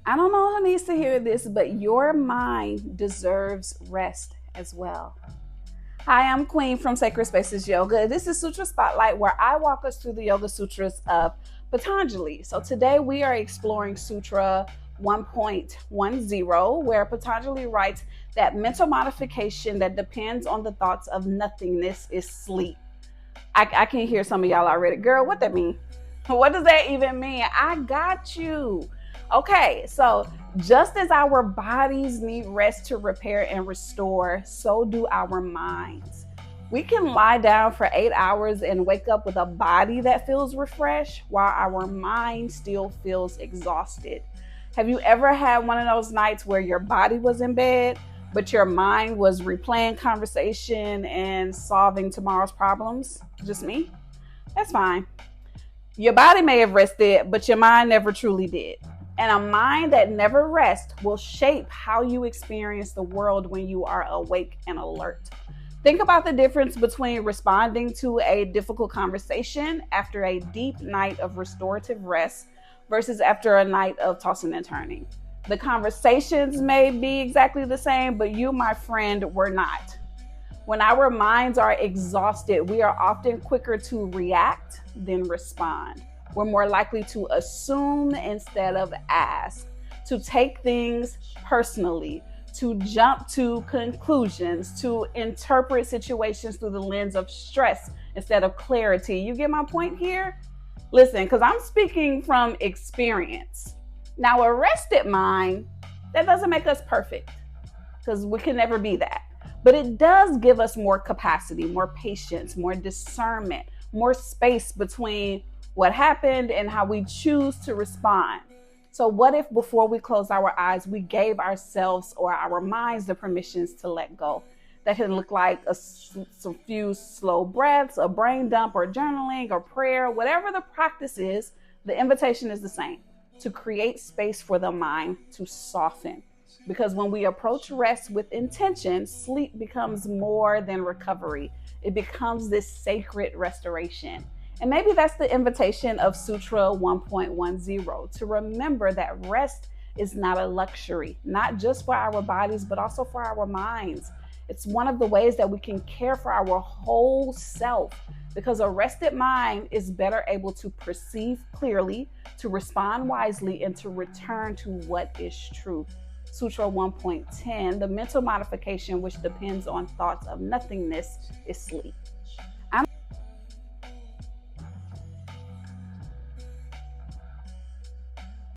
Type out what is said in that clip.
I don't know who needs to hear this, but your mind deserves rest as well. Hi, I'm Queen from Sacred Spaces Yoga. This is Sutra Spotlight, where I walk us through the Yoga Sutras of Patanjali. So today we are exploring Sutra 1.10, where Patanjali writes that mental modification that depends on the thoughts of nothingness is sleep. I can hear some of y'all already. Girl, what that mean? What does that even mean? I got you. Okay, so just as our bodies need rest to repair and restore, so do our minds. We can lie down for 8 hours and wake up with a body that feels refreshed while our mind still feels exhausted. Have you ever had one of those nights where your body was in bed, but your mind was replaying conversation and solving tomorrow's problems? Just me? That's fine. Your body may have rested, but your mind never truly did. And a mind that never rests will shape how you experience the world when you are awake and alert. Think about the difference between responding to a difficult conversation after a deep night of restorative rest versus after a night of tossing and turning. The conversations may be exactly the same, but you, my friend, were not. When our minds are exhausted, we are often quicker to react than respond. We're more likely to assume instead of ask, to take things personally, to jump to conclusions, to interpret situations through the lens of stress instead of clarity. You get my point here? Listen, because I'm speaking from experience. Now, a rested mind, that doesn't make us perfect, because we can never be that. But it does give us more capacity, more patience, more discernment, more space between what happened and how we choose to respond. So what if before we close our eyes, we gave ourselves or our minds the permissions to let go? That can look like some few slow breaths, a brain dump, or journaling, or prayer. Whatever the practice is, the invitation is the same: to create space for the mind to soften. Because when we approach rest with intention, sleep becomes more than recovery. It becomes this sacred restoration. And maybe that's the invitation of Sutra 1.10, to remember that rest is not a luxury, not just for our bodies, but also for our minds. It's one of the ways that we can care for our whole self, because a rested mind is better able to perceive clearly, to respond wisely, and to return to what is true. Sutra 1.10, the mental modification which depends on thoughts of nothingness, is sleep.